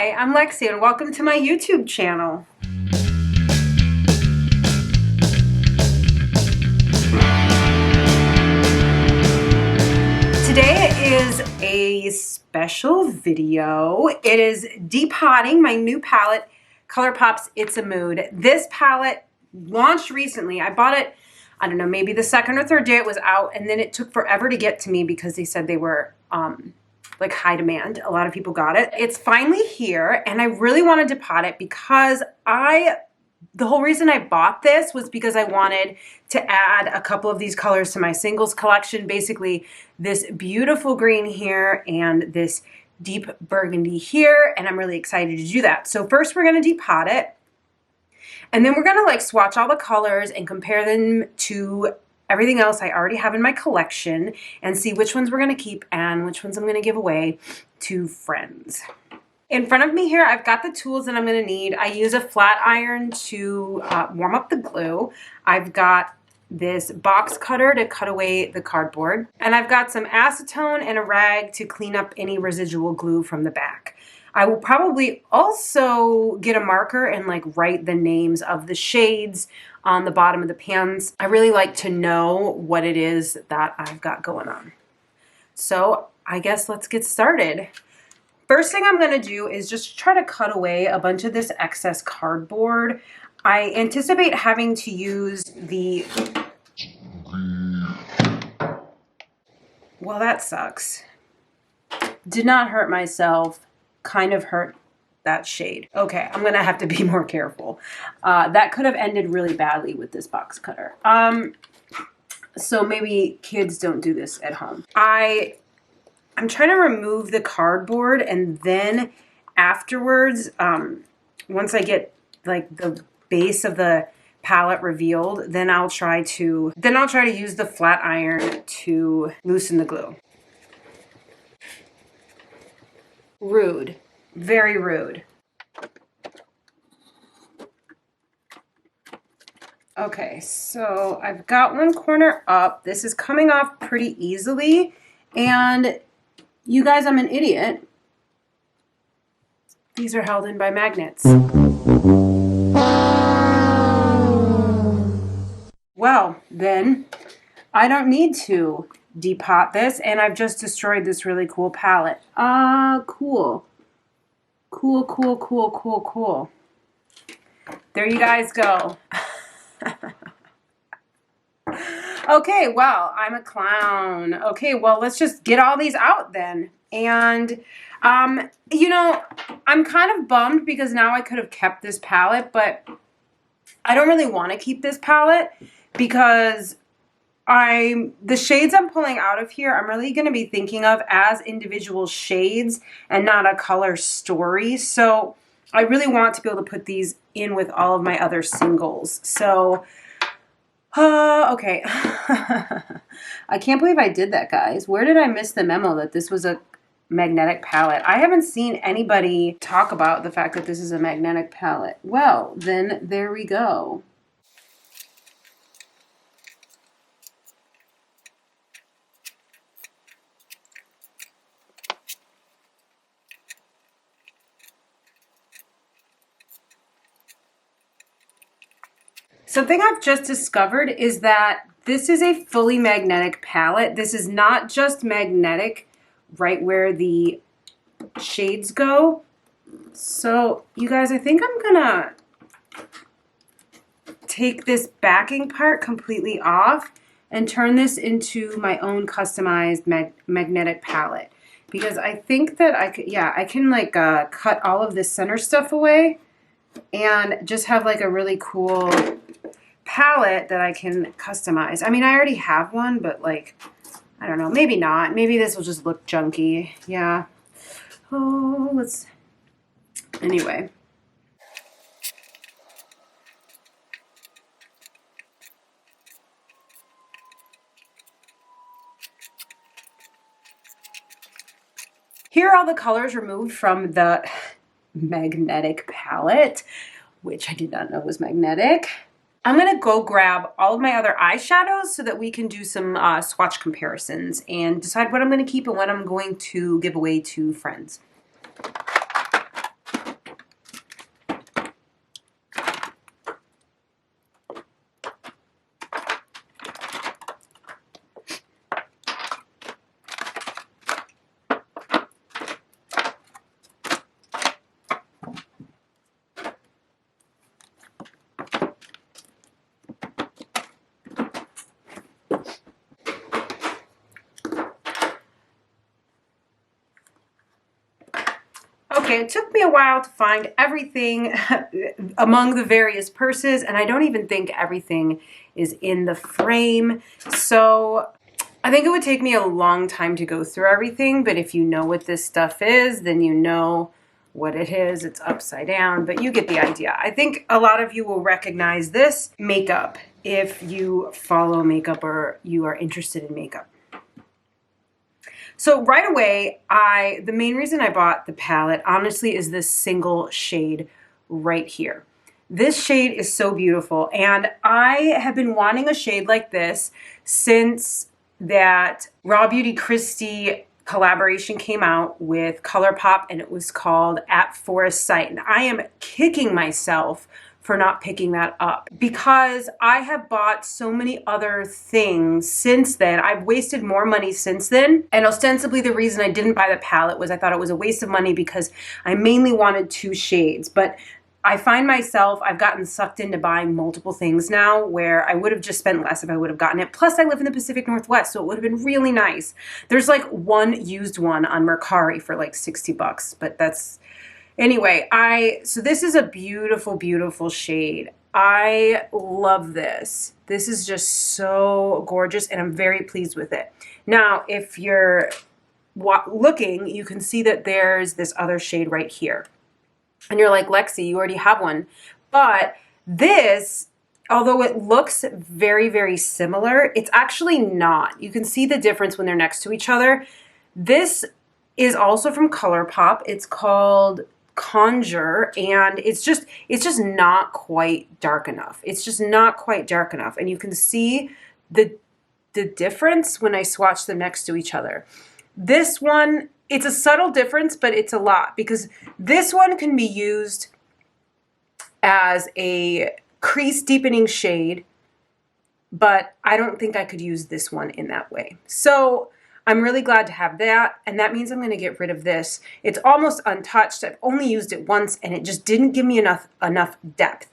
Hi, I'm Lexi and welcome to my YouTube channel. Today is a special video. It is depotting my new palette, Colourpop's It's a Mood. This palette launched recently. I bought it, I don't know, maybe the second or third day it was out, and then it took forever to get to me because they said they were like high demand. A lot of people got it. It's finally here, and I really wanted to pot it because the whole reason I bought this was because I wanted to add a couple of these colors to my singles collection. Basically, this beautiful green here and this deep burgundy here, and I'm really excited to do that. So first we're gonna depot it, and then we're gonna like swatch all the colors and compare them to everything else I already have in my collection and see which ones we're gonna keep and which ones I'm gonna give away to friends. In front of me here, I've got the tools that I'm gonna need. I use a flat iron to warm up the glue. I've got this box cutter to cut away the cardboard. And I've got some acetone and a rag to clean up any residual glue from the back. I will probably also get a marker and like write the names of the shades on the bottom of the pans. I really like to know what it is that I've got going on. So I guess let's get started. First thing I'm gonna do is just try to cut away a bunch of this excess cardboard. I anticipate having to use the, well, that sucks. Did not hurt myself, kind of hurt that shade. Okay, I'm gonna have to be more careful. That could have ended really badly with this box cutter. So maybe kids don't do this at home. I'm trying to remove the cardboard, and then afterwards, once I get like the base of the palette revealed, then I'll try to use the flat iron to loosen the glue. Rude. Very rude. Okay, so I've got one corner up. This is coming off pretty easily, and you guys, I'm an idiot. These are held in by magnets. Well, then I don't need to depot this, and I've just destroyed this really cool palette. Cool. Cool, cool, cool, cool, cool. There you guys go. Okay, well, I'm a clown. Okay, well, let's just get all these out then. And, you know, I'm kind of bummed because now I could have kept this palette, but I don't really want to keep this palette because the shades I'm pulling out of here, I'm really going to be thinking of as individual shades and not a color story. So I really want to be able to put these in with all of my other singles. So, okay. I can't believe I did that, guys. Where did I miss the memo that this was a magnetic palette? I haven't seen anybody talk about the fact that this is a magnetic palette. Well, then there we go. Something I've just discovered is that this is a fully magnetic palette. This is not just magnetic right where the shades go. So you guys, I think I'm gonna take this backing part completely off and turn this into my own customized magnetic palette. Because I think that I could, yeah, I can like cut all of this center stuff away and just have like a really cool palette that I can customize. I mean, I already have one, but like, I don't know, maybe not. Maybe this will just look junky. Yeah. Oh, let's, anyway. Here are all the colors removed from the magnetic palette, which I did not know was magnetic. I'm gonna go grab all of my other eyeshadows so that we can do some swatch comparisons and decide what I'm gonna keep and what I'm going to give away to friends. Okay, it took me a while to find everything among the various purses, and I don't even think everything is in the frame. So I think it would take me a long time to go through everything, but if you know what this stuff is, then you know what it is. It's upside down, but you get the idea. I think a lot of you will recognize this makeup if you follow makeup or you are interested in makeup. So right away, the main reason I bought the palette, honestly, is this single shade right here. This shade is so beautiful, and I have been wanting a shade like this since that Raw Beauty Christie collaboration came out with Colourpop, and it was called At Forest Sight. And I am kicking myself for not picking that up because I have bought so many other things since then. I've wasted more money since then. And ostensibly the reason I didn't buy the palette was I thought it was a waste of money because I mainly wanted 2 shades. But I find myself, I've gotten sucked into buying multiple things now where I would have just spent less if I would have gotten it. Plus I live in the Pacific Northwest, so it would have been really nice. There's like one used one on Mercury for like 60 bucks, but that's, anyway, so this is a beautiful, beautiful shade. I love this. This is just so gorgeous, and I'm very pleased with it. Now, if you're looking, you can see that there's this other shade right here. And you're like, Lexi, you already have one. But this, although it looks very, very similar, it's actually not. You can see the difference when they're next to each other. This is also from Colourpop. It's called Conjure, and it's just not quite dark enough. It's just not quite dark enough. And you can see the difference when I swatch them next to each other. This one, it's a subtle difference, but it's a lot because this one can be used as a crease deepening shade, but I don't think I could use this one in that way. So I'm really glad to have that, and that means I'm going to get rid of this. It's almost untouched. I've only used it once, and it just didn't give me enough depth.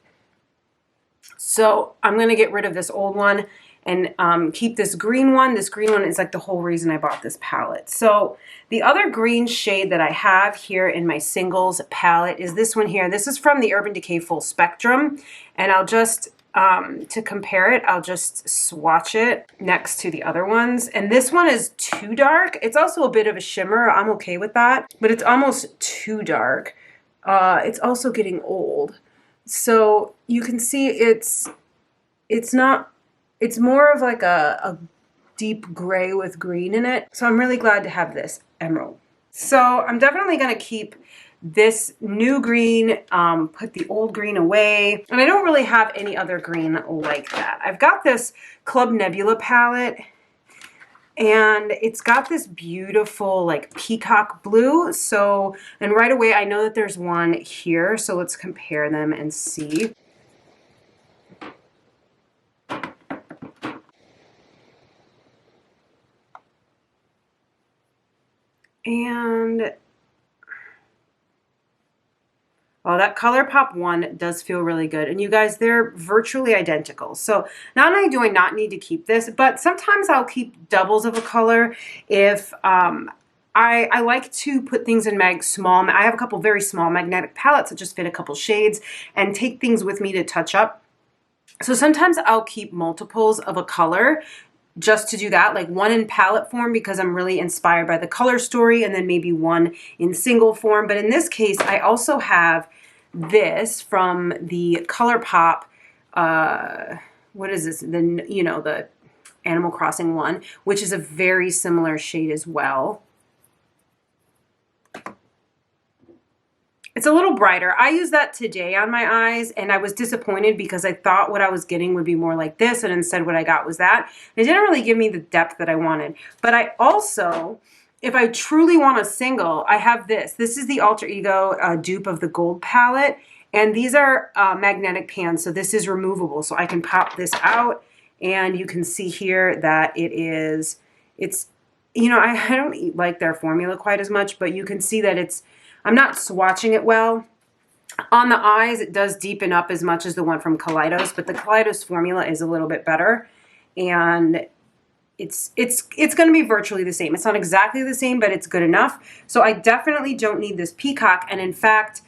So I'm going to get rid of this old one and keep this green one. This green one is like the whole reason I bought this palette. So the other green shade that I have here in my singles palette is this one here. This is from the Urban Decay Full Spectrum, and I'll just, to compare it, I'll just swatch it next to the other ones. And this one is too dark. It's also a bit of a shimmer. I'm okay with that, but it's almost too dark. It's also getting old. So you can see it's not, it's more of like a deep gray with green in it. So I'm really glad to have this emerald. So I'm definitely going to keep this new green, put the old green away. And I don't really have any other green like that. I've got this Club Nebula palette, and it's got this beautiful like peacock blue. So, and right away I know that there's one here. So let's compare them and see. And oh, that Colourpop one does feel really good. And you guys, they're virtually identical. So not only do I not need to keep this, but sometimes I'll keep doubles of a color if I like to put things in small. I have a couple very small magnetic palettes that just fit a couple shades and take things with me to touch up. So sometimes I'll keep multiples of a color just to do that, like one in palette form because I'm really inspired by the color story, and then maybe one in single form. But in this case, I also have this from the Colourpop, what is this? The Animal Crossing one, which is a very similar shade as well. It's a little brighter. I used that today on my eyes, and I was disappointed because I thought what I was getting would be more like this, and instead what I got was that. It didn't really give me the depth that I wanted. But I also, if I truly want a single, I have this. This is the Alter Ego dupe of the Gold palette, and these are magnetic pans, so this is removable. So I can pop this out, and you can see here that it's, you know, I don't like their formula quite as much, but you can see that I'm not swatching it well. On the eyes, it does deepen up as much as the one from Kaleidos, but the Kaleidos formula is a little bit better. And it's going to be virtually the same. It's not exactly the same, but it's good enough. So I definitely don't need this peacock. And in fact,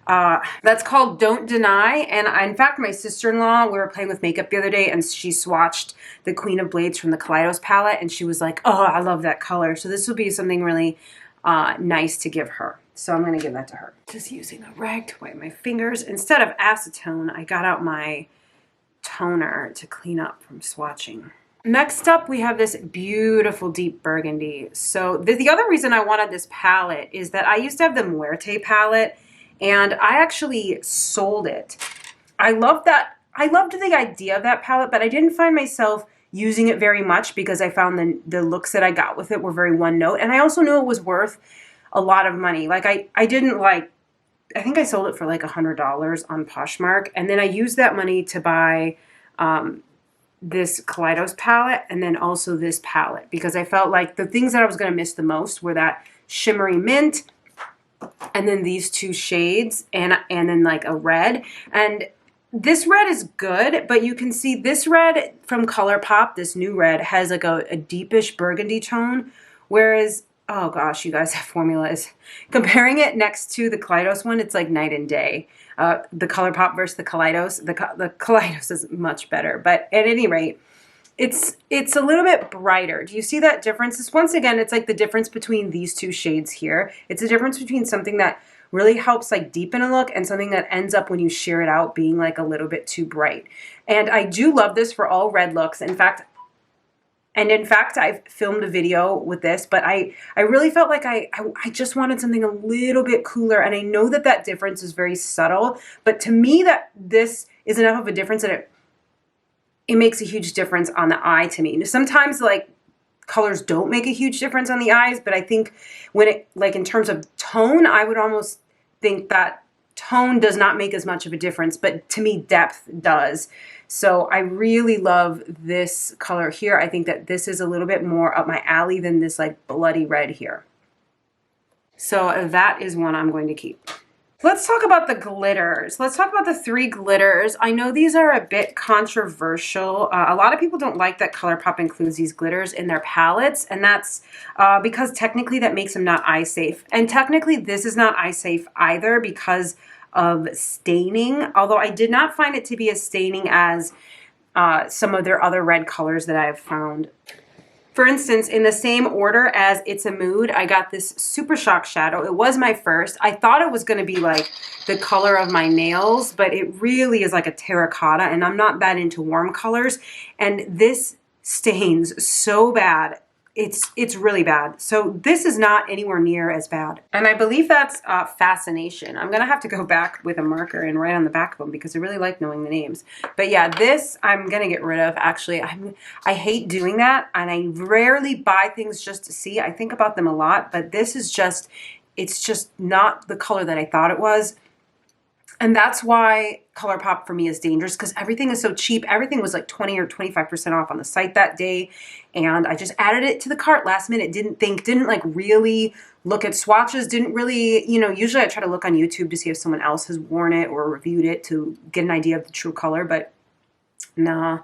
that's called Don't Deny. And in fact, my sister-in-law, we were playing with makeup the other day, and she swatched the Queen of Blades from the Kaleidos palette, and she was like, oh, I love that color. So this will be something really nice to give her. So I'm going to give that to her. Just using a rag to wipe my fingers. Instead of acetone, I got out my toner to clean up from swatching. Next up, we have this beautiful deep burgundy. So the other reason I wanted this palette is that I used to have the Muerte palette, and I actually sold it. I loved that. I loved the idea of that palette, but I didn't find myself using it very much because I found the looks that I got with it were very one note. And I also knew it was worth a lot of money. Like I didn't like, I think I sold it for like $100 on Poshmark. And then I used that money to buy this Kaleidos palette and then also this palette, because I felt like the things that I was going to miss the most were that shimmery mint and then these two shades and then like a red. And this red is good, but you can see this red from Colourpop, this new red, has like a deepish burgundy tone, whereas, oh gosh, you guys have formulas. Comparing it next to the Kaleidos one, it's like night and day. The Colourpop versus the Kaleidos. The Kaleidos is much better, but at any rate, it's a little bit brighter. Do you see that difference? Once again, it's like the difference between these two shades here. It's a difference between something that really helps like deepen a look and something that ends up when you sheer it out being like a little bit too bright. And I do love this for all red looks. In fact, I've filmed a video with this, but I really felt like I just wanted something a little bit cooler. And I know that that difference is very subtle, but to me that this is enough of a difference that it makes a huge difference on the eye to me. Sometimes like colors don't make a huge difference on the eyes, but I think when it, like in terms of tone, I would almost think that tone does not make as much of a difference, but to me depth does. So I really love this color here. I think that this is a little bit more up my alley than this like bloody red here. So that is one I'm going to keep. Let's talk about the glitters. Let's talk about the 3 glitters. I know these are a bit controversial. A lot of people don't like that Colourpop includes these glitters in their palettes, and that's because technically that makes them not eye safe. And technically this is not eye safe either because of staining, although I did not find it to be as staining as some of their other red colors that I have found. For instance, in the same order as It's a Mood, I got this Super Shock shadow. It was my first. I thought it was going to be like the color of my nails, but it really is like a terracotta, and I'm not that into warm colors. And this stains so bad. It's really bad. So this is not anywhere near as bad. And I believe that's Fascination. I'm going to have to go back with a marker and write on the back of them because I really like knowing the names. But yeah, this I'm going to get rid of. Actually, I hate doing that, and I rarely buy things just to see. I think about them a lot, but this is just, it's just not the color that I thought it was. And that's why Colourpop for me is dangerous, because everything is so cheap. Everything was like 20 or 25% off on the site that day. And I just added it to the cart last minute. Didn't like really look at swatches. Didn't really, you know, usually I try to look on YouTube to see if someone else has worn it or reviewed it to get an idea of the true color. But nah,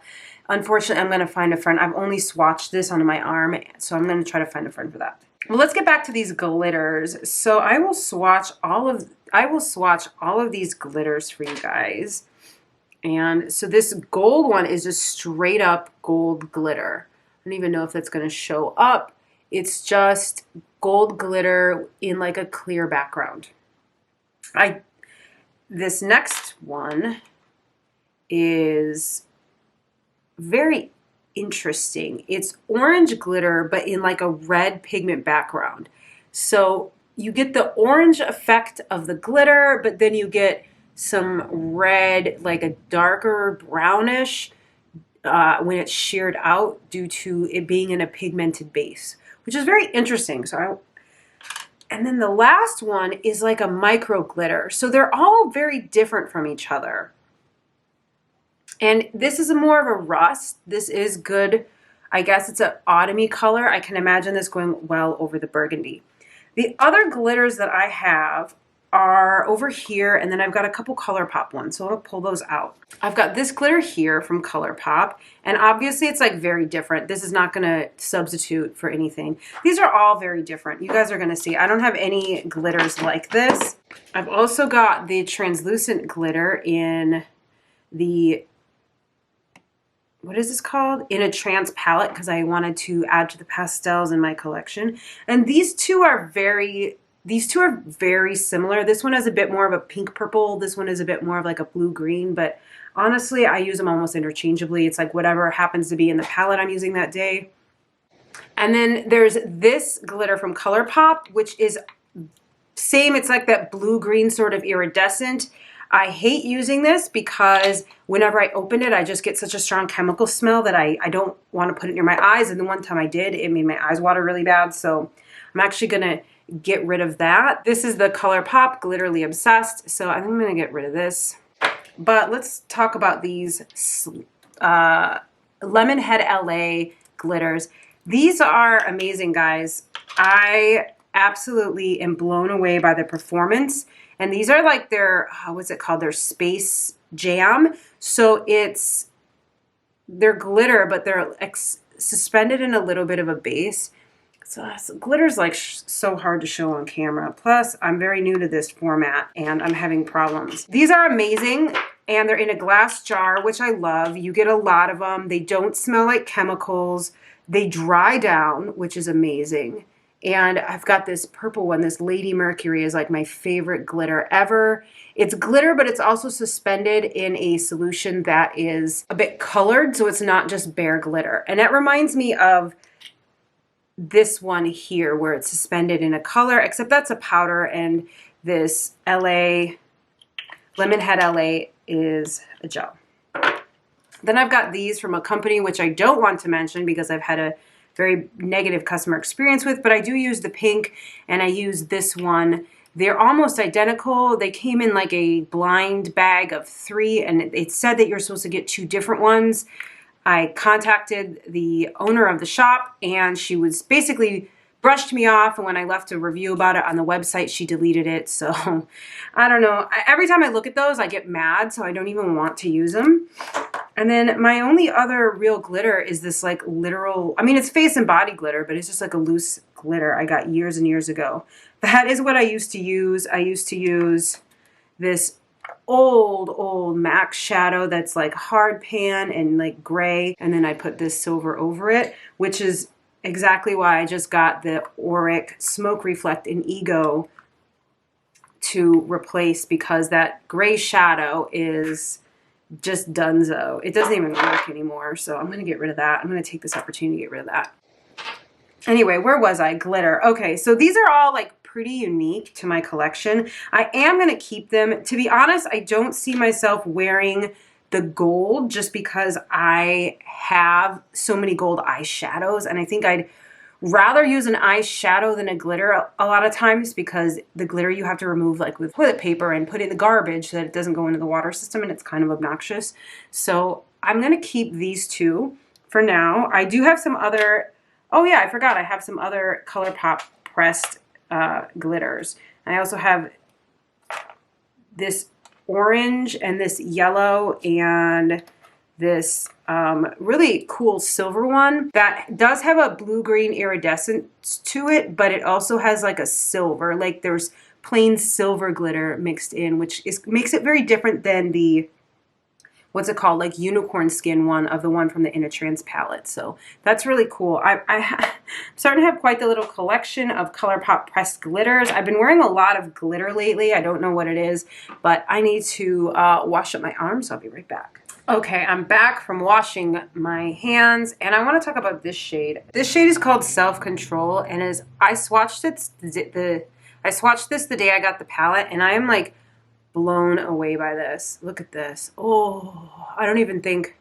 unfortunately, I'm going to find a friend. I've only swatched this onto my arm, so I'm going to try to find a friend for that. Well, let's get back to these glitters. So I will swatch all of these glitters for you guys. And so this gold one is just straight up gold glitter. I don't even know if that's going to show up. It's just gold glitter in like a clear background. This next one is very interesting. It's orange glitter, but in like a red pigment background. So you get the orange effect of the glitter, but then you get some red, like a darker brownish when it's sheared out due to it being in a pigmented base, which is very interesting. And then the last one is like a micro glitter. So they're all very different from each other. And this is more of a rust. This is good. I guess it's an autumny color. I can imagine this going well over the burgundy. The other glitters that I have are over here, and then I've got a couple Colourpop ones, so I'll pull those out. I've got this glitter here from Colourpop, and obviously it's like very different. This is not gonna substitute for anything. These are all very different. You guys are gonna see. I don't have any glitters like this. I've also got the translucent glitter in the, what is this called? In a trans palette, because I wanted to add to the pastels in my collection. And these two are very similar. This one has a bit more of a pink purple. This one is a bit more of like a blue green, but honestly, I use them almost interchangeably. It's like whatever happens to be in the palette I'm using that day. And then there's this glitter from Colourpop, which is same. It's like that blue green sort of iridescent. I hate using this because whenever I open it, I just get such a strong chemical smell that I don't want to put it near my eyes. And the one time I did, it made my eyes water really bad. So I'm actually gonna get rid of that. This is the Colourpop Glitterly Obsessed. So I think I'm gonna get rid of this. But let's talk about these Lemonhead LA glitters. These are amazing, guys. I absolutely am blown away by the performance. And these are like their, what's it called? Their Space Jam. So they're glitter, but they're suspended in a little bit of a base. So glitter's like so hard to show on camera. Plus, I'm very new to this format and I'm having problems. These are amazing and they're in a glass jar, which I love. You get a lot of them. They don't smell like chemicals. They dry down, which is amazing. And I've got this purple one. This Lady Mercury is like my favorite glitter ever. It's glitter, but it's also suspended in a solution that is a bit colored, so it's not just bare glitter. And that reminds me of this one here where it's suspended in a color, except that's a powder, and this Lemonhead LA is a gel. Then I've got these from a company which I don't want to mention because I've had a very negative customer experience with, but I do use the pink and I use this one. They're almost identical. They came in like a blind bag of 3 and it said that you're supposed to get 2 different ones. I contacted the owner of the shop and she was basically brushed me off, and when I left a review about it on the website, she deleted it. So I don't know. Every time I look at those, I get mad, so I don't even want to use them. And then my only other real glitter is this like literal, I mean, it's face and body glitter, but it's just like a loose glitter I got years and years ago. That is what I used to use. I used to use this old MAC shadow that's like hard pan and like gray, and then I put this silver over it, which is exactly why I just got the Auric Smoke Reflect in Ego to replace, because that gray shadow is just donezo. It doesn't even work anymore, so I'm going to get rid of that. I'm going to take this opportunity to get rid of that. Anyway, where was I? Glitter. Okay, so these are all like pretty unique to my collection. I am going to keep them. To be honest, I don't see myself wearing the gold just because I have so many gold eyeshadows, and I think I'd rather use an eyeshadow than a glitter a lot of times, because the glitter you have to remove like with toilet paper and put it in the garbage so that it doesn't go into the water system, and it's kind of obnoxious. So I'm going to keep these 2 for now. I do have some other, oh yeah, I forgot, I have some other Colourpop pressed glitters. And I also have this orange and this yellow and this really cool silver one that does have a blue-green iridescence to it, but it also has like a silver, like there's plain silver glitter mixed in, which makes it very different than the, what's it called, like unicorn skin one of the one from the In a Trance palette. So that's really cool. I'm starting to have quite the little collection of Colourpop pressed glitters. I've been wearing a lot of glitter lately. I don't know what it is, but I need to wash up my arms, so I'll be right back. Okay, I'm back from washing my hands, and I want to talk about this shade. This shade is called Self Control, and I swatched this the day I got the palette, and I am like blown away by this. Look at this. Oh, I don't even think.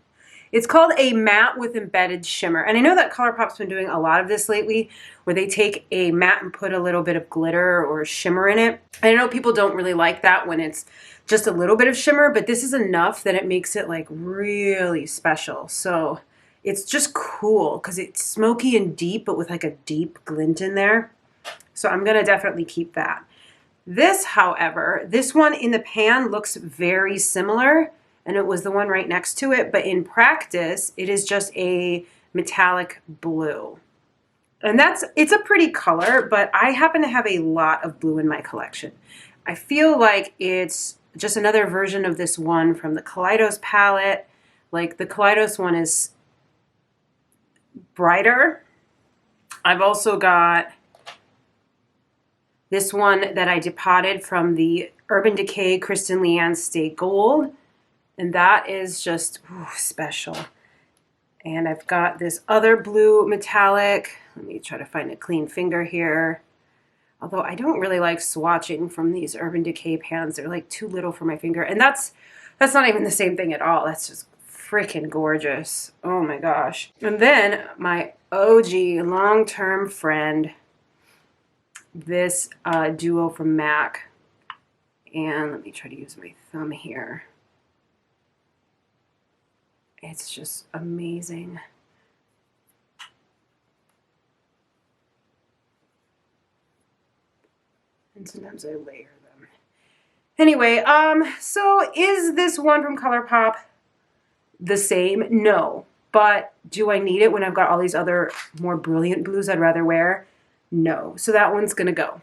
It's called a matte with embedded shimmer, and I know that Colourpop's been doing a lot of this lately, where they take a matte and put a little bit of glitter or shimmer in it. And I know people don't really like that when it's just a little bit of shimmer, but this is enough that it makes it like really special. So it's just cool because it's smoky and deep, but with like a deep glint in there. So I'm gonna definitely keep that. This, however, this one in the pan looks very similar, and it was the one right next to it, but in practice, it is just a metallic blue. And it's a pretty color, but I happen to have a lot of blue in my collection. I feel like it's just another version of this one from the Kaleidos palette. Like the Kaleidos one is brighter. I've also got this one that I depotted from the Urban Decay Kristen Leanne Stay Gold. And that is just special. And I've got this other blue metallic. Let me try to find a clean finger here. Although I don't really like swatching from these Urban Decay pans. They're like too little for my finger. And that's not even the same thing at all. That's just freaking gorgeous. Oh my gosh. And then my OG long-term friend, this duo from MAC. And let me try to use my thumb here. It's just amazing. And sometimes I layer them. Anyway, so is this one from Colourpop the same? No. But do I need it when I've got all these other more brilliant blues I'd rather wear? No. So that one's gonna go.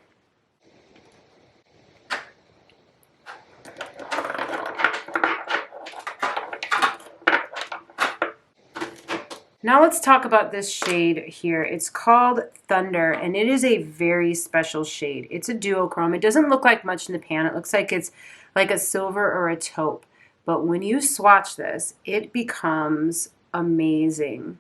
Now let's talk about this shade here. It's called Thunder, and it is a very special shade. It's a duochrome. It doesn't look like much in the pan. It looks like it's like a silver or a taupe. But when you swatch this, it becomes amazing.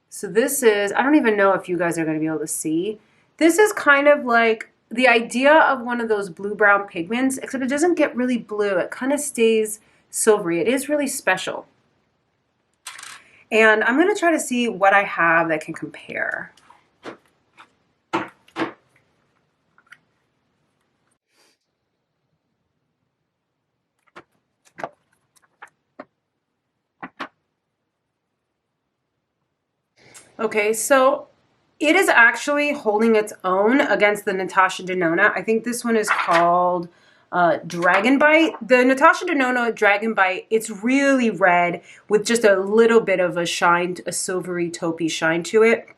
So this is, I don't even know if you guys are going to be able to see. This is kind of like the idea of one of those blue-brown pigments, except it doesn't get really blue. It kind of stays silvery. It is really special. And I'm going to try to see what I have that can compare. Okay, so it is actually holding its own against the Natasha Denona. I think this one is called Dragon Bite. The Natasha Denona Dragon Bite, it's really red with just a little bit of a shine, a silvery taupey shine to it.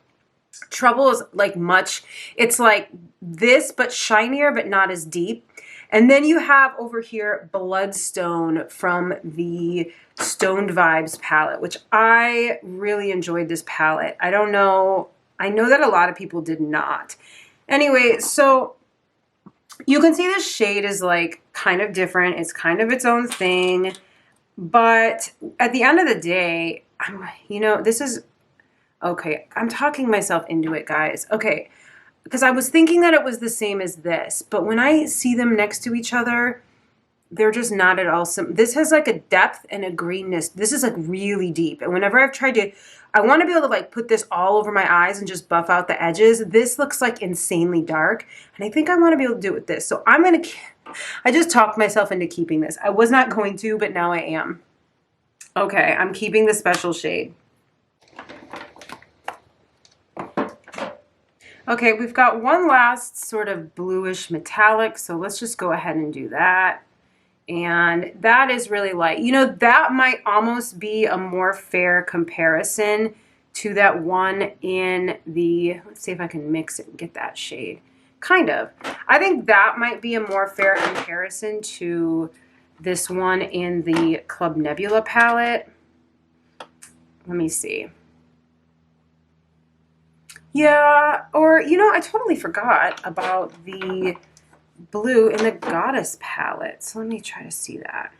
Trouble is like much, it's like this but shinier but not as deep. And then you have over here Bloodstone from the Stoned Vibes palette, which I really enjoyed this palette. I don't know, I know that a lot of people did not. Anyway, so you can see this shade is like kind of different. It's kind of its own thing. But at the end of the day, you know, this is, okay, I'm talking myself into it, guys. Okay, because I was thinking that it was the same as this, but when I see them next to each other, they're just not at all similar. This has like a depth and a greenness. This is like really deep. And whenever I've tried to, I want to be able to like put this all over my eyes and just buff out the edges. This looks like insanely dark. And I think I want to be able to do it with this. So I'm going to, I just talked myself into keeping this. I was not going to, but now I am. Okay, I'm keeping the special shade. Okay, we've got one last sort of bluish metallic. So let's just go ahead and do that. And that is really light. You know, that might almost be a more fair comparison to that one in the, let's see if I can mix it and get that shade. Kind of. I think that might be a more fair comparison to this one in the Club Nebula palette. Let me see. Yeah, or, you know, I totally forgot about the blue in the Goddess palette. So let me try to see that.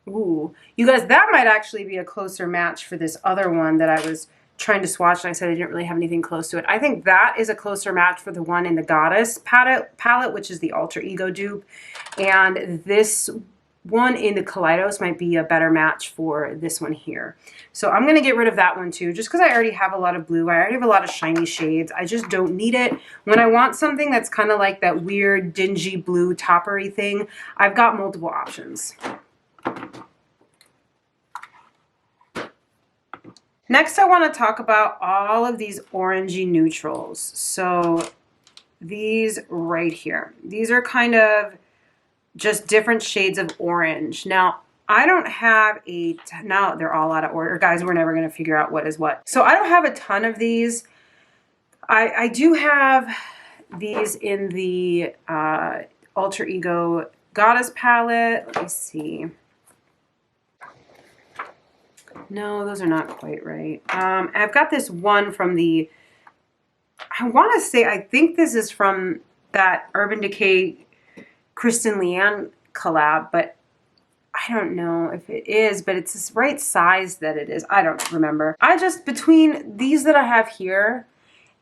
Ooh, you guys, that might actually be a closer match for this other one that I was trying to swatch, and I said I didn't really have anything close to it. I think that is a closer match for the one in the Goddess palette, which is the Alter Ego dupe. And this one in the Kaleidos might be a better match for this one here. So I'm going to get rid of that one too, just because I already have a lot of blue. I already have a lot of shiny shades. I just don't need it. When I want something that's kind of like that weird dingy blue toppery thing, I've got multiple options. Next, I want to talk about all of these orangey neutrals. So these right here. These are kind of just different shades of orange. Now, I don't have now they're all out of order. Guys, we're never going to figure out what is what. So I don't have a ton of these. I do have these in the Alter Ego Goddess palette. Let me see. No, those are not quite right. I've got this one from the, I want to say, I think this is from that Urban Decay Kristen Leanne collab, but I don't know if it is, but it's the right size that it is. I don't remember. Between these that I have here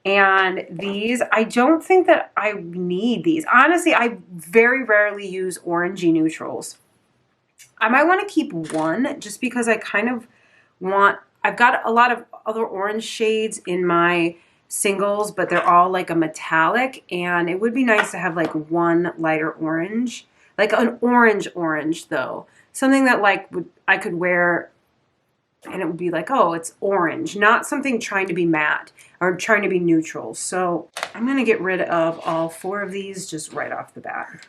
and these, I don't think that I need these. Honestly, I very rarely use orangey neutrals. I might want to keep one just because I kind of want, I've got a lot of other orange shades in my singles, but they're all like a metallic, and it would be nice to have like one lighter orange, like an orange though. Something that like I could wear and it would be like, oh, it's orange, not something trying to be matte or trying to be neutral. So I'm going to get rid of all 4 of these just right off the bat.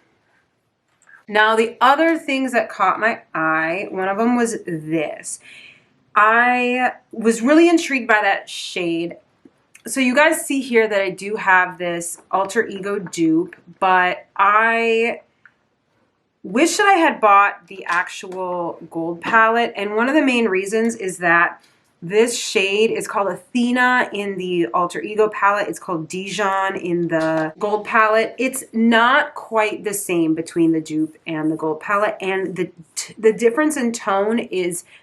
Now, the other things that caught my eye, one of them was this. I was really intrigued by that shade. So you guys see here that I do have this Alter Ego dupe, but I wish that I had bought the actual gold palette. And one of the main reasons is that this shade is called Athena in the Alter Ego palette. It's called Dijon in the gold palette. It's not quite the same between the dupe and the gold palette. And the difference in tone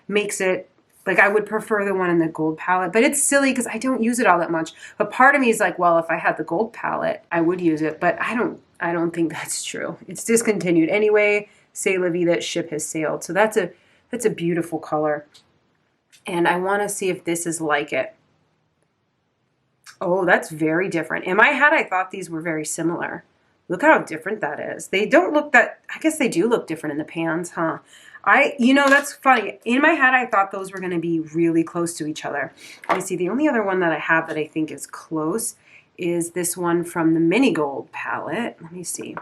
makes it, like, I would prefer the one in the gold palette. But it's silly because I don't use it all that much. But part of me is like, well, if I had the gold palette, I would use it. But I don't think that's true. It's discontinued anyway. C'est la vie, that ship has sailed. So that's a beautiful color. And I want to see if this is like it. Oh, that's very different. In my head, I thought these were very similar. Look how different that is. They don't look that, I guess they do look different in the pans, huh? That's funny. In my head, I thought those were going to be really close to each other. Let me see. The only other one that I have that I think is close is this one from the Mini Gold palette. Let me see.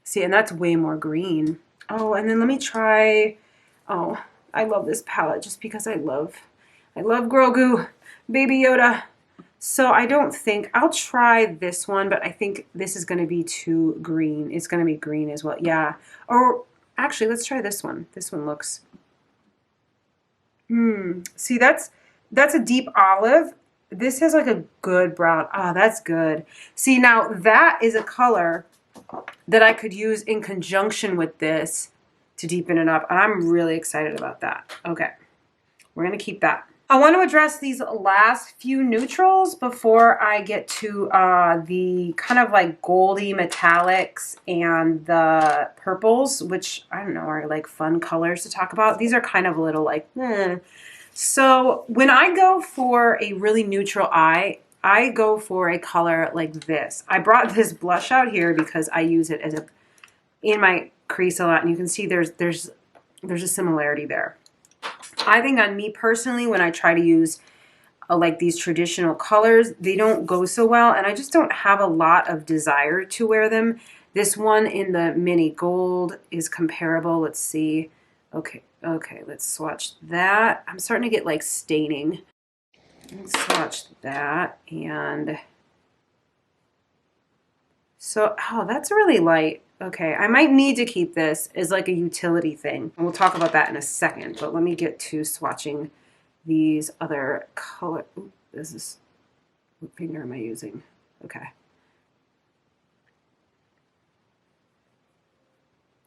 See, and that's way more green. Oh, and then let me try, oh, I love this palette just because I love Grogu, Baby Yoda. So I don't think, I'll try this one, but I think this is going to be too green. It's going to be green as well. Yeah. Or actually, let's try this one. This one looks, see, that's a deep olive. This has like a good brown. Ah, that's good. See, now that is a color that I could use in conjunction with this to deepen it up. And I'm really excited about that. Okay, we're going to keep that. I want to address these last few neutrals before I get to the kind of like goldy metallics and the purples, which I don't know are like fun colors to talk about. These are kind of a little like, So when I go for a really neutral eye, I go for a color like this. I brought this blush out here because I use it as in my crease a lot, and you can see there's a similarity there. I think on me personally, when I try to use like these traditional colors, they don't go so well, and I just don't have a lot of desire to wear them. This one in the Mini Gold is comparable. Let's see. Okay, let's swatch that. I'm starting to get like staining. Let's swatch that, and so, oh, that's really light. Okay, I might need to keep this as like a utility thing. And we'll talk about that in a second, but let me get to swatching these other color. Ooh, what finger am I using? Okay.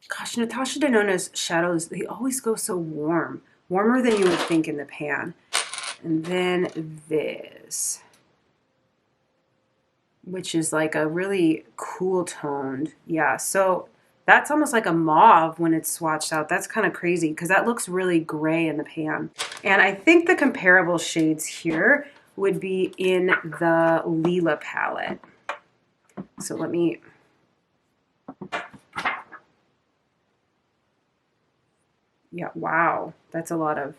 Gosh, Natasha Denona's shadows, they always go so warm. Warmer than you would think in the pan. And then this, which is like a really cool toned. Yeah, so that's almost like a mauve when it's swatched out. That's kind of crazy because that looks really gray in the pan. And I think the comparable shades here would be in the Lila palette. So let me, yeah, wow, that's a lot of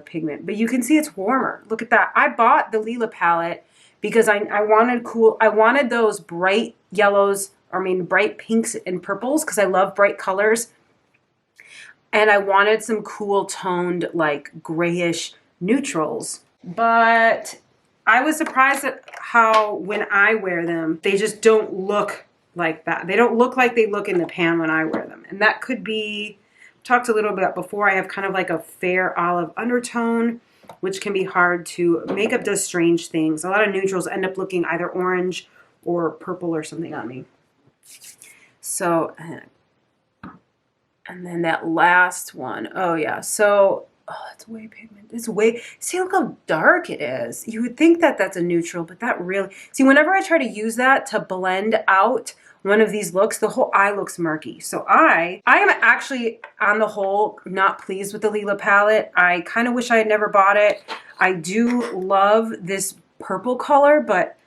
pigment. But you can see it's warmer. Look at that. I bought the Lila palette because I wanted cool, I wanted those bright yellows, I mean bright pinks and purples, because I love bright colors. And I wanted some cool toned, like grayish neutrals. But I was surprised at how when I wear them, they just don't look like that. They don't look like they look in the pan when I wear them. And that could be, talked a little bit about before, I have kind of like a fair olive undertone, which can be hard to, makeup does strange things. A lot of neutrals end up looking either orange or purple or something on me. So, and then that last one, oh yeah, so, oh, it's way pigmented. It's way, see, look how dark it is. You would think that that's a neutral, but that really, see, whenever I try to use that to blend out one of these looks, the whole eye looks murky. So I am actually, on the whole, not pleased with the Lila palette. I kind of wish I had never bought it. I do love this purple color, but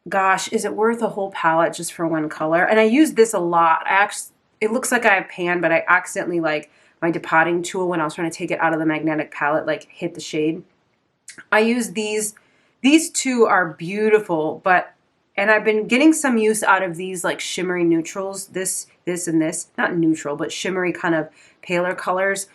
gosh, is it worth a whole palette just for one color? And I use this a lot. I actually, it looks like I have pan, but I accidentally, like, my depotting tool when I was trying to take it out of the magnetic palette, like, hit the shade. I use these. These two are beautiful, but, and I've been getting some use out of these, like, shimmery neutrals. This, and this. Not neutral, but shimmery kind of paler colors.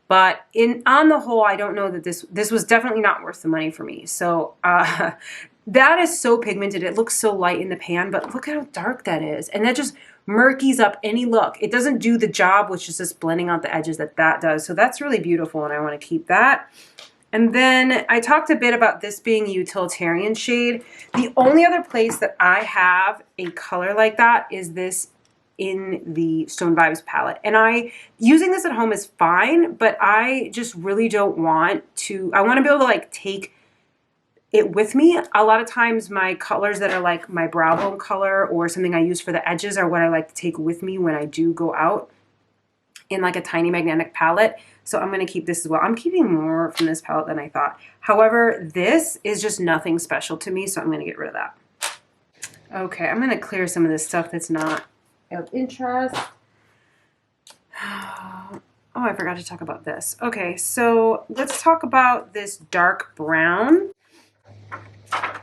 But on the whole, I don't know that this was definitely not worth the money for me. So, that is so pigmented. It looks so light in the pan, but look how dark that is. And that just murkies up any look. It doesn't do the job, which is just blending out the edges that does. So that's really beautiful, and I want to keep that. And then I talked a bit about this being a utilitarian shade. The only other place that I have a color like that is this in the Stone Vibes palette. And using this at home is fine, but I just really don't want to, I want to be able to, like, take it with me. A lot of times my colors that are like my brow bone color or something I use for the edges are what I like to take with me when I do go out in, like, a tiny magnetic palette. So I'm going to keep this as well. I'm keeping more from this palette than I thought. However, this is just nothing special to me, so I'm going to get rid of that. Okay, I'm going to clear some of this stuff that's not of interest. Oh, I forgot to talk about this. Okay, so let's talk about this dark brown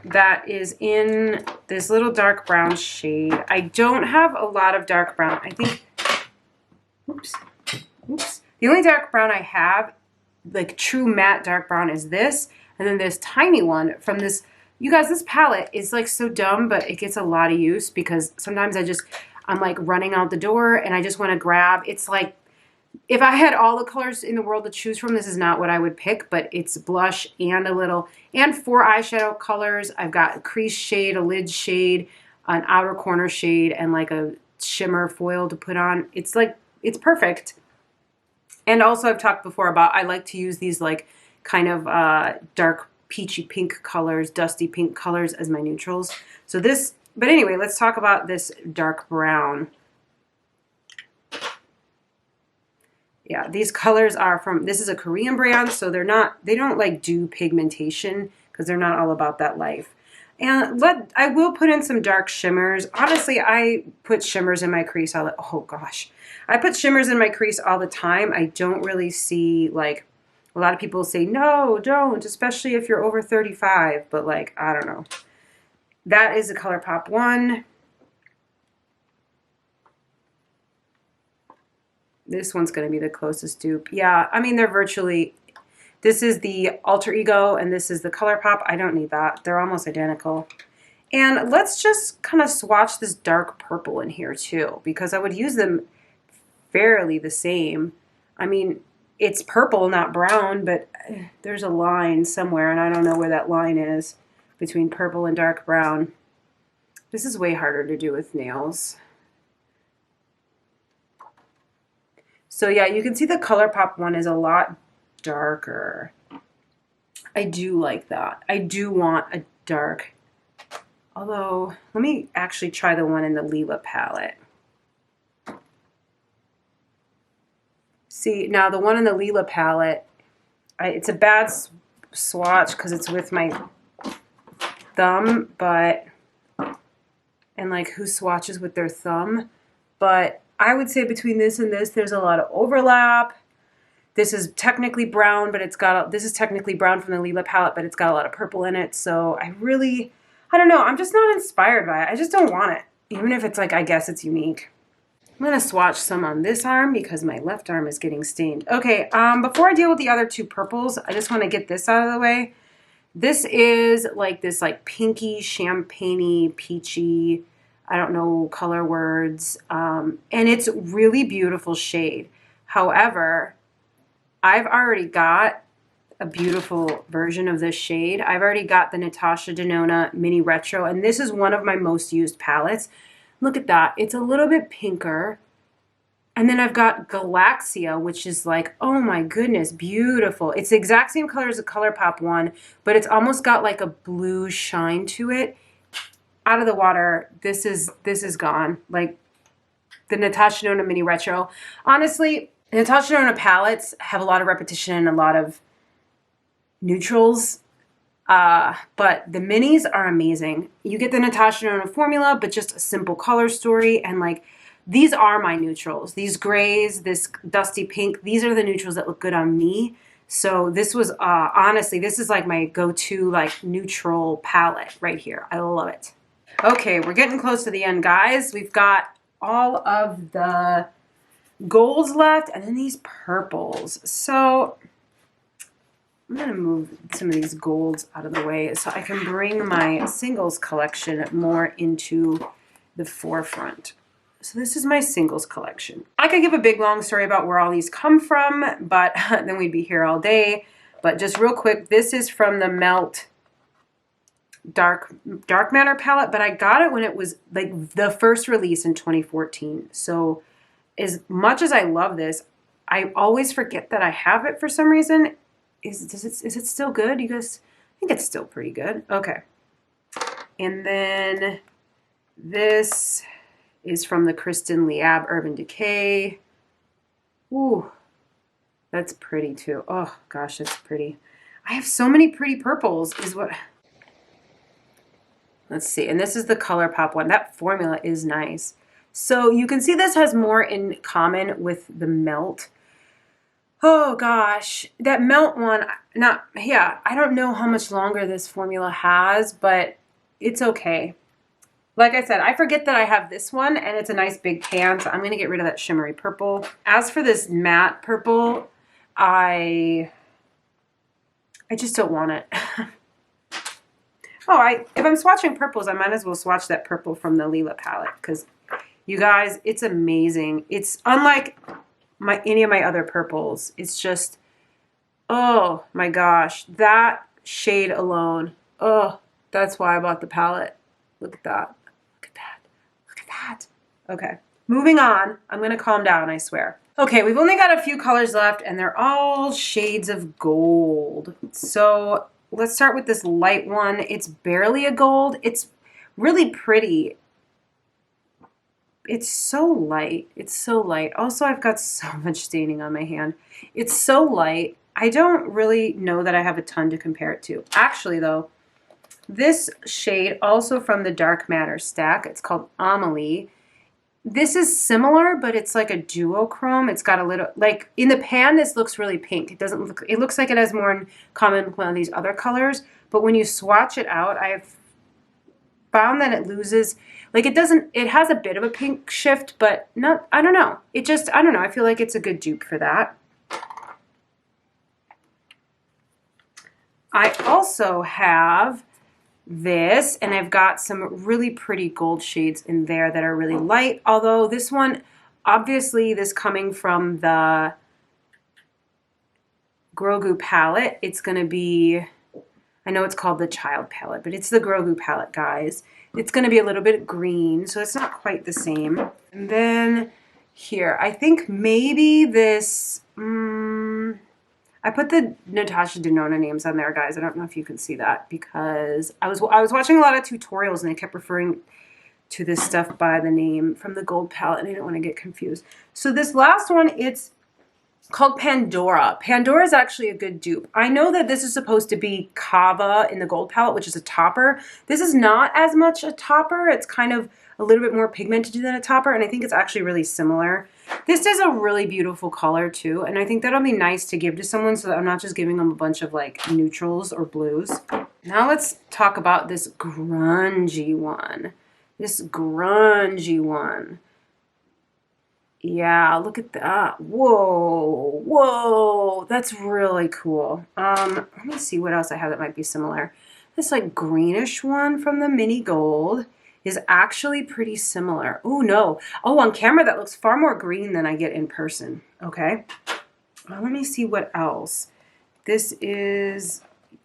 that is in this little dark brown shade. I don't have a lot of dark brown. I think, oops. The only dark brown I have, like true matte dark brown, is this. And then this tiny one from this, you guys, this palette is, like, so dumb, but it gets a lot of use because sometimes I'm like running out the door and I just want to grab, it's like, if I had all the colors in the world to choose from, this is not what I would pick, but it's blush and and 4 eyeshadow colors. I've got a crease shade, a lid shade, an outer corner shade, and like a shimmer foil to put on. It's like, it's perfect. And also I've talked before about, I like to use these, like, kind of dark peachy pink colors, dusty pink colors as my neutrals. So this, but anyway, let's talk about this dark brown. Yeah, these colors are from, this is a Korean brand, so they don't like do pigmentation because they're not all about that life. And I will put in some dark shimmers. Honestly, I put shimmers in my crease oh gosh. I put shimmers in my crease all the time. I don't really see, like, a lot of people say, no, don't, especially if you're over 35, but, like, I don't know. That is the Colourpop one. This one's going to be the closest dupe. Yeah, I mean, they're virtually, this is the Alter Ego and this is the Colourpop. I don't need that. They're almost identical. And let's just kind of swatch this dark purple in here too, because I would use them fairly the same. I mean, it's purple, not brown, but there's a line somewhere and I don't know where that line is between purple and dark brown. This is way harder to do with nails. So yeah, you can see the Colourpop one is a lot darker. I do like that. I do want a dark, although let me actually try the one in the Lila palette. See, now the one in the Lila palette, it's a bad swatch because it's with my thumb, but, and like who swatches with their thumb, but I would say between this and this, there's a lot of overlap. This is technically brown, but it's got, this is technically brown from the Lila palette, but it's got a lot of purple in it. So I don't know. I'm just not inspired by it. I just don't want it. Even if it's like, I guess it's unique. I'm going to swatch some on this arm because my left arm is getting stained. Okay, before I deal with the other two purples, I just want to get this out of the way. This is like this like pinky, champagne-y, peachy, I don't know color words, and it's really beautiful shade. However, I've already got a beautiful version of this shade. I've already got the Natasha Denona Mini Retro, and this is one of my most used palettes. Look at that. It's a little bit pinker. And then I've got Galaxia, which is like, oh my goodness, beautiful. It's the exact same color as the Colourpop one, but it's almost got like a blue shine to it. Out of the water, this is gone. Like the Natasha Denona Mini Retro. Honestly, Natasha Denona palettes have a lot of repetition and a lot of neutrals. But the minis are amazing. You get the Natasha Denona formula, but just a simple color story, and like, these are my neutrals. These grays, this dusty pink, these are the neutrals that look good on me. So this was, honestly, this is like my go-to like neutral palette right here. I love it. Okay, we're getting close to the end, guys. We've got all of the golds left and then these purples. So I'm going to move some of these golds out of the way so I can bring my singles collection more into the forefront. So this is my singles collection. I could give a big long story about where all these come from, but then we'd be here all day. But just real quick, this is from the Melt Dark Matter palette, but I got it when it was like the first release in 2014. So as much as I love this, I always forget that I have it for some reason. Is it still good? You guys, I think it's still pretty good. Okay. And then this is from the Kristen Liab Urban Decay. Ooh, that's pretty too. Oh gosh, that's pretty. I have so many pretty purples is what. Let's see. And this is the Colourpop one. That formula is nice. So you can see this has more in common with the Melt. Oh gosh, that Melt one, I don't know how much longer this formula has, but it's okay. Like I said, I forget that I have this one, and it's a nice big pan, so I'm going to get rid of that shimmery purple. As for this matte purple, I just don't want it. If I'm swatching purples, I might as well swatch that purple from the Lila palette, because you guys, it's amazing. It's unlike any of my other purples. It's just, oh my gosh, that shade alone. Oh, that's why I bought the palette. Look at that. Look at that. Look at that. Okay, moving on. I'm going to calm down, I swear. Okay, we've only got a few colors left, and they're all shades of gold. So let's start with this light one. It's barely a gold. It's really pretty. It's so light. It's so light. Also, I've got so much staining on my hand. It's so light. I don't really know that I have a ton to compare it to. Actually, though, this shade, also from the Dark Matter stack, it's called Amelie. This is similar, but it's like a duochrome. It's got a little, like in the pan, this looks really pink. It doesn't look, it looks like it has more in common with one of these other colors, but when you swatch it out, I have found that it loses, like it doesn't, it has a bit of a pink shift, but not, I don't know. It just, I don't know. I feel like it's a good dupe for that. I also have this, and I've got some really pretty gold shades in there that are really light, although this one, obviously this coming from the Grogu palette, it's going to be, I know it's called the Child palette, but it's the Grogu palette, guys. It's going to be a little bit green, so it's not quite the same. And then here, I think maybe this, I put the Natasha Denona names on there, guys. I don't know if you can see that because I was watching a lot of tutorials and they kept referring to this stuff by the name from the gold palette, and I didn't want to get confused. So this last one, it's called Pandora. Pandora is actually a good dupe. I know that this is supposed to be Kava in the gold palette, which is a topper. This is not as much a topper. It's kind of a little bit more pigmented than a topper, and I think it's actually really similar. This is a really beautiful color too, and I think that'll be nice to give to someone so that I'm not just giving them a bunch of like neutrals or blues. Now let's talk about this grungy one. This grungy one. Yeah, look at that. Whoa, whoa, that's really cool. Let me see what else I have that might be similar. This like greenish one from the Mini Gold is actually pretty similar. Oh no. Oh, on camera that looks far more green than I get in person. Okay. Let me see what else. This is,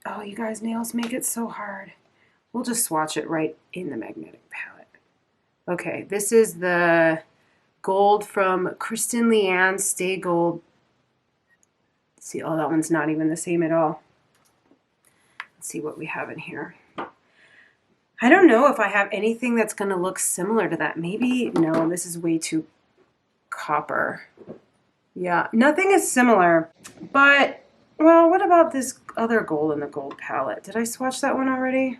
oh, you guys, nails make it so hard. We'll just swatch it right in the magnetic palette. Okay, this is the gold from Kristen Leanne's Stay Gold. See, oh, that one's not even the same at all. Let's see what we have in here. I don't know if I have anything that's going to look similar to that. Maybe, no, this is way too copper. Yeah, nothing is similar, but, well, what about this other gold in the gold palette? Did I swatch that one already?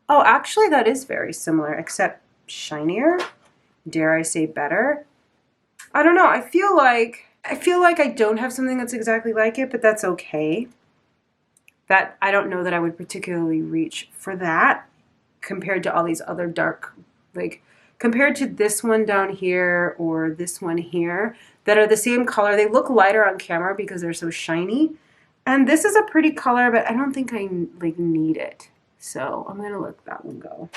Oh, actually, that is very similar, except shinier. Dare I say better? I don't know. I feel like I don't have something that's exactly like it, but that's okay. That I don't know that I would particularly reach for that compared to all these other dark, like compared to this one down here or this one here that are the same color. They look lighter on camera because they're so shiny. And this is a pretty color, but I don't think I like need it. So I'm gonna let that one go.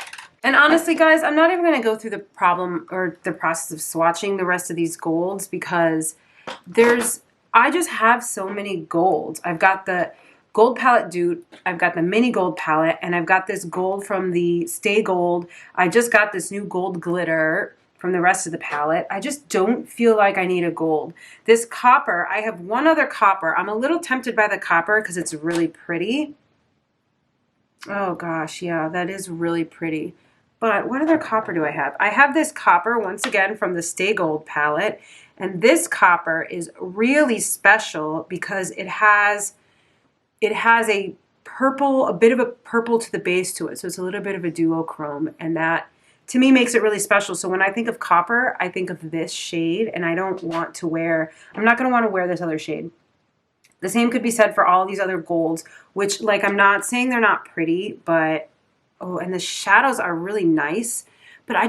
And honestly, guys, I'm not even gonna go through the problem or the process of swatching the rest of these golds because I just have so many golds. I've got the gold palette Dupe, I've got the Mini Gold palette, and I've got this gold from the Stay Gold. I just got this new gold glitter from the rest of the palette. I just don't feel like I need a gold. This copper, I have one other copper. I'm a little tempted by the copper because it's really pretty. Oh gosh, yeah, that is really pretty. But what other copper do I have? I have this copper, once again, from the Stay Gold palette. And this copper is really special because it has a purple, a bit of a purple to the base to it. So it's a little bit of a duochrome. And that, to me, makes it really special. So when I think of copper, I think of this shade. And I don't want to wear, I'm not going to want to wear this other shade. The same could be said for all these other golds, which, like, I'm not saying they're not pretty, but, oh, and the shadows are really nice. But I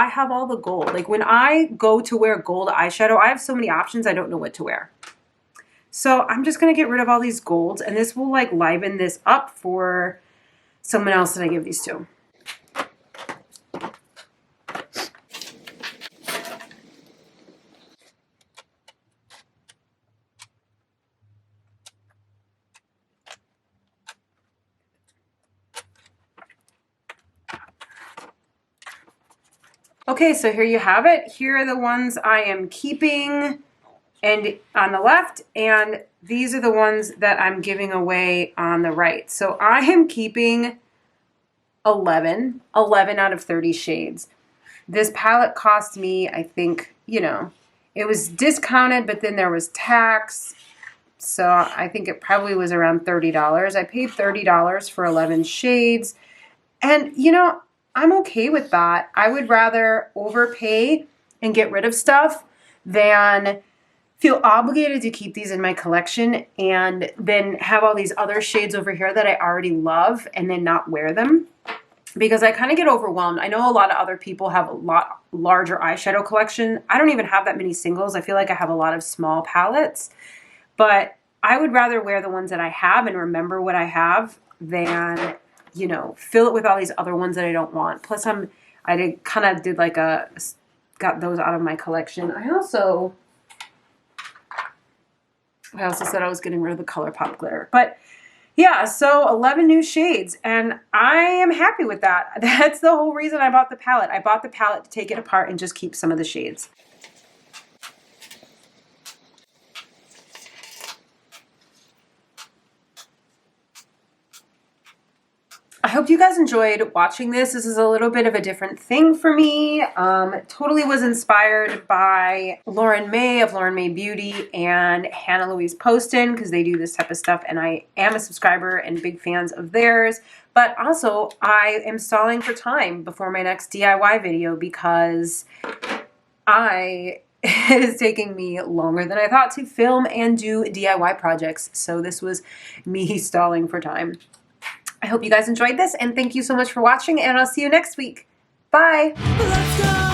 have all the gold. Like, when I go to wear gold eyeshadow, I have so many options, I don't know what to wear. So I'm just going to get rid of all these golds, and this will, like, liven this up for someone else that I give these to. Okay, so here you have it. Here are the ones I am keeping and on the left, and these are the ones that I'm giving away on the right. So I am keeping 11 out of 30 shades. This palette cost me, I think, you know, it was discounted, but then there was tax. So I think it probably was around $30. I paid $30 for 11 shades. And, you know, I'm okay with that. I would rather overpay and get rid of stuff than feel obligated to keep these in my collection and then have all these other shades over here that I already love and then not wear them. Because I kind of get overwhelmed. I know a lot of other people have a lot larger eyeshadow collection. I don't even have that many singles. I feel like I have a lot of small palettes. But I would rather wear the ones that I have and remember what I have than, you know, fill it with all these other ones that I don't want. Plus, I kind of got those out of my collection. I also said I was getting rid of the Colourpop glitter. But yeah, so 11 new shades, and I am happy with that. That's the whole reason I bought the palette. I bought the palette to take it apart and just keep some of the shades. I hope you guys enjoyed watching this. This is a little bit of a different thing for me. Totally was inspired by Lauren May of Lauren May Beauty and Hannah Louise Poston because they do this type of stuff, and I am a subscriber and big fans of theirs. But also, I am stalling for time before my next DIY video because I it is taking me longer than I thought to film and do DIY projects. So this was me stalling for time. I hope you guys enjoyed this, and thank you so much for watching, and I'll see you next week. Bye. Let's go.